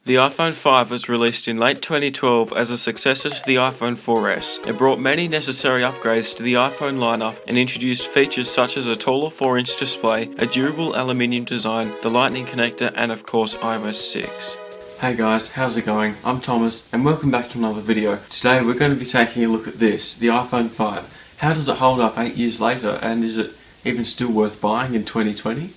The iPhone 5 was released in late 2012 as a successor to the iPhone 4S. It brought many necessary upgrades to the iPhone lineup and introduced features such as a taller 4-inch display, a durable aluminium design, the Lightning connector, and of course iOS 6. Hey guys, how's it going? I'm Thomas and welcome back to another video. Today we're going to be taking a look at this, the iPhone 5. How does it hold up 8 years later, and is it even still worth buying in 2020?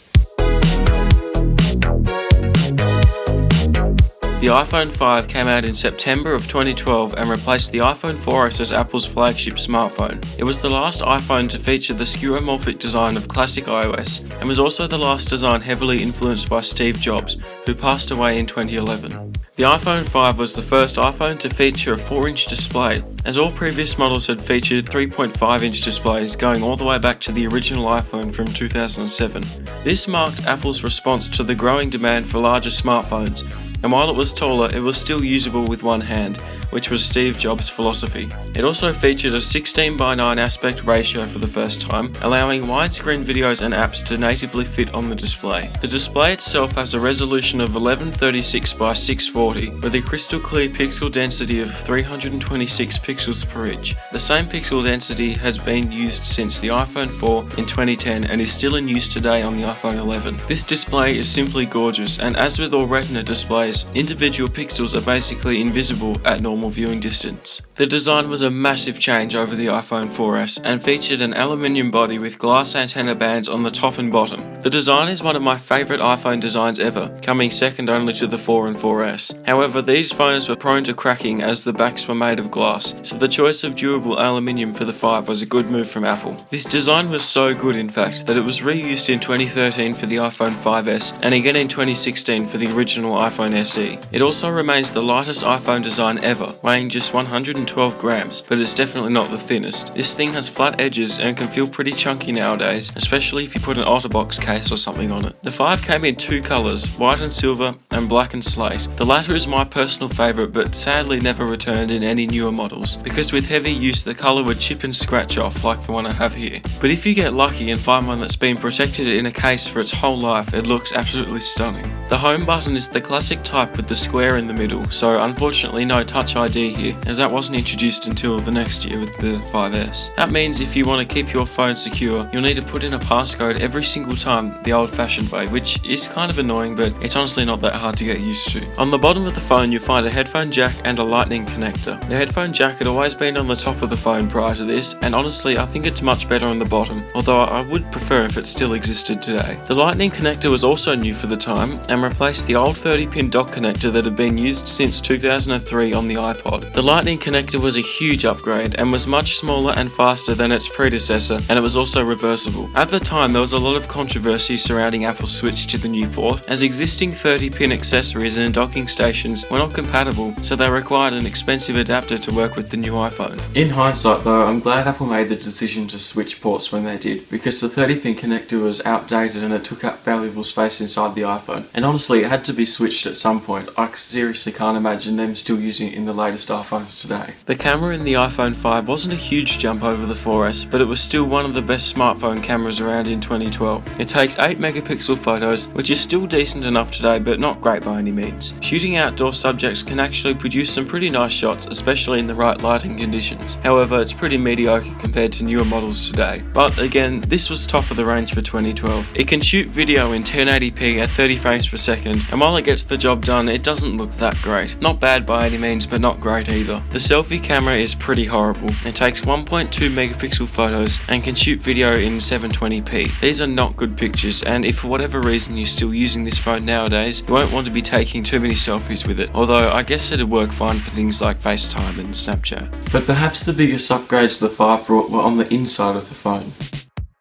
The iPhone 5 came out in September of 2012 and replaced the iPhone 4S as Apple's flagship smartphone. It was the last iPhone to feature the skeuomorphic design of classic iOS, and was also the last design heavily influenced by Steve Jobs, who passed away in 2011. The iPhone 5 was the first iPhone to feature a 4-inch display, as all previous models had featured 3.5-inch displays going all the way back to the original iPhone from 2007. This marked Apple's response to the growing demand for larger smartphones, and while it was taller, it was still usable with one hand, which was Steve Jobs' philosophy. It also featured a 16:9 aspect ratio for the first time, allowing widescreen videos and apps to natively fit on the display. The display itself has a resolution of 1136 by 640, with a crystal clear pixel density of 326 pixels per inch. The same pixel density has been used since the iPhone 4 in 2010 and is still in use today on the iPhone 11. This display is simply gorgeous, and as with all Retina displays, individual pixels are basically invisible at normal viewing distance. The design was a massive change over the iPhone 4S and featured an aluminium body with glass antenna bands on the top and bottom. The design is one of my favourite iPhone designs ever, coming second only to the 4 and 4S. However, these phones were prone to cracking as the backs were made of glass, so the choice of durable aluminium for the 5 was a good move from Apple. This design was so good, in fact, that it was reused in 2013 for the iPhone 5S and again in 2016 for the original iPhone SE. It also remains the lightest iPhone design ever, weighing just 112 grams, but it's definitely not the thinnest. This thing has flat edges and can feel pretty chunky nowadays, especially if you put an OtterBox case or something on it. The 5 came in 2 colours, white and silver and black and slate. The latter is my personal favourite, but sadly never returned in any newer models, because with heavy use the colour would chip and scratch off like the one I have here. But if you get lucky and find one that's been protected in a case for its whole life, it looks absolutely stunning. The home button is the classic type with the square in the middle, so unfortunately no Touch ID here, as that wasn't introduced until the next year with the 5S. That means if you want to keep your phone secure, you'll need to put in a passcode every single time the old-fashioned way, which is kind of annoying, but it's honestly not that hard to get used to. On the bottom of the phone you'll find a headphone jack and a Lightning connector. The headphone jack had always been on the top of the phone prior to this, and honestly I think it's much better on the bottom, although I would prefer if it still existed today. The Lightning connector was also new for the time, and replaced the old 30-pin dock connector that had been used since 2003 on the iPod. The Lightning connector was a huge upgrade and was much smaller and faster than its predecessor, and it was also reversible. At the time there was a lot of controversy surrounding Apple's switch to the new port, as existing 30-pin accessories and docking stations were not compatible, so they required an expensive adapter to work with the new iPhone. In hindsight though, I'm glad Apple made the decision to switch ports when they did, because the 30-pin connector was outdated and it took up valuable space inside the iPhone, and honestly it had to be switched at some point. I seriously can't imagine them still using it in the latest iPhones today. The camera in the iPhone 5 wasn't a huge jump over the 4S, but it was still one of the best smartphone cameras around in 2012. It takes 8 megapixel photos, which is still decent enough today, but not great by any means. Shooting outdoor subjects can actually produce some pretty nice shots, especially in the right lighting conditions. However, it's pretty mediocre compared to newer models today. But again, this was top of the range for 2012. It can shoot video in 1080p at 30 frames per second, and while it gets the job done, it doesn't look that great. Not bad by any means, but not great either. The selfie camera is pretty horrible. It takes 1.2 megapixel photos and can shoot video in 720p. These are not good pictures, and if for whatever reason you're still using this phone nowadays, you won't want to be taking too many selfies with it, although I guess it'd work fine for things like FaceTime and Snapchat. But perhaps the biggest upgrades the 5 brought were on the inside of the phone.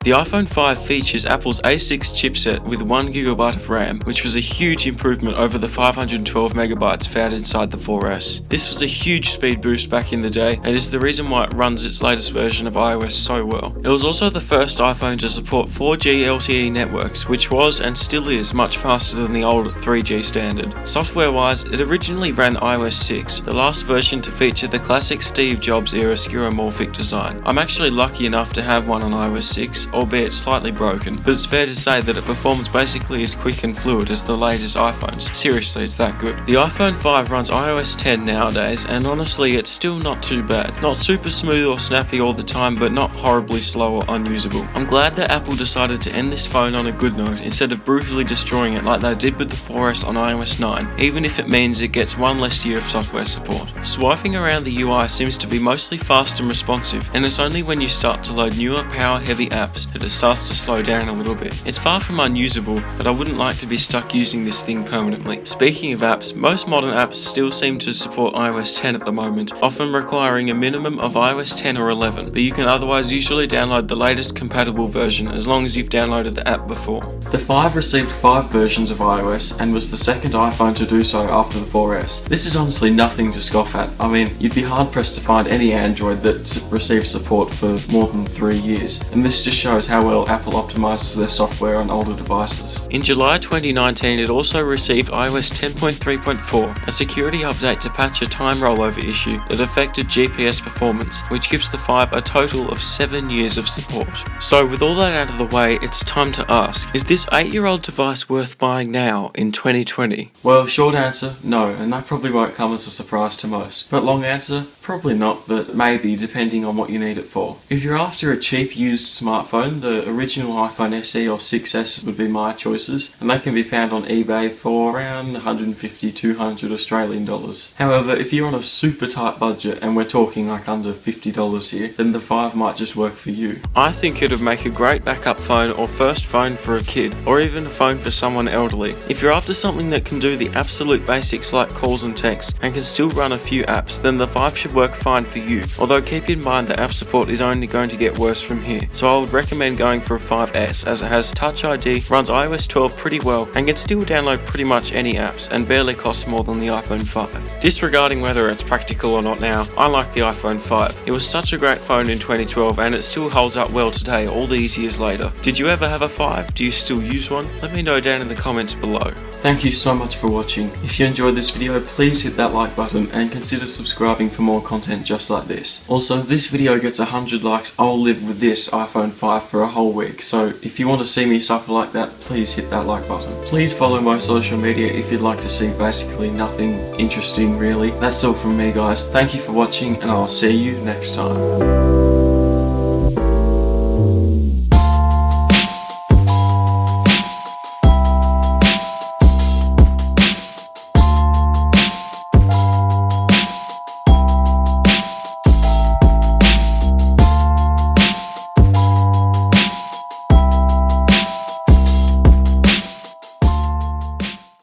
The iPhone 5 features Apple's A6 chipset with 1GB of RAM, which was a huge improvement over the 512MB found inside the 4S. This was a huge speed boost back in the day, and is the reason why it runs its latest version of iOS so well. It was also the first iPhone to support 4G LTE networks, which was and still is much faster than the old 3G standard. Software-wise, it originally ran iOS 6, the last version to feature the classic Steve Jobs era skeuomorphic design. I'm actually lucky enough to have one on iOS 6, albeit slightly broken, but it's fair to say that it performs basically as quick and fluid as the latest iPhones. Seriously, it's that good. The iPhone 5 runs iOS 10 nowadays, and honestly it's still not too bad. Not super smooth or snappy all the time, but not horribly slow or unusable. I'm glad that Apple decided to end this phone on a good note instead of brutally destroying it like they did with the 4S on iOS 9, even if it means it gets one less year of software support. Swiping around the UI seems to be mostly fast and responsive, and it's only when you start to load newer power-heavy apps that it starts to slow down a little bit. It's far from unusable, but I wouldn't like to be stuck using this thing permanently. Speaking of apps, most modern apps still seem to support iOS 10 at the moment, often requiring a minimum of iOS 10 or 11, but you can otherwise usually download the latest compatible version as long as you've downloaded the app before. The 5 received 5 versions of iOS and was the second iPhone to do so after the 4S. This is honestly nothing to scoff at. I mean, you'd be hard pressed to find any Android that receives support for more than 3 years, and this just shows how well Apple optimizes their software on older devices. In July 2019, it also received iOS 10.3.4, a security update to patch a time rollover issue that affected GPS performance, which gives the 5 a total of 7 years of support. So with all that out of the way, it's time to ask, is this 8-year-old device worth buying now in 2020? Well, short answer, no, and that probably won't come as a surprise to most. But long answer, probably not, but maybe, depending on what you need it for. If you're after a cheap used smartphone, the original iPhone SE or 6S would be my choices, and they can be found on eBay for around 150-200 Australian dollars. However, if you're on a super tight budget, and we're talking like under $50 here, then the 5 might just work for you. I think it'd make a great backup phone or first phone for a kid, or even a phone for someone elderly. If you're after something that can do the absolute basics like calls and texts, and can still run a few apps, then the 5 should work fine for you, although keep in mind that app support is only going to get worse from here. So I would recommend going for a 5S, as it has Touch ID, runs iOS 12 pretty well, and can still download pretty much any apps, and barely costs more than the iPhone 5. Disregarding whether it's practical or not now, I like the iPhone 5. It was such a great phone in 2012, and it still holds up well today all these years later. Did you ever have a 5? Do you still use one? Let me know down in the comments below. Thank you so much for watching. If you enjoyed this video, please hit that like button and consider subscribing for more content just like this. Also, if this video gets 100 likes, I'll live with this iPhone 5 for a whole week, so if you want to see me suffer like that, please hit that like button. Please follow my social media if you'd like to see basically nothing interesting really. That's all from me guys, thank you for watching and I'll see you next time.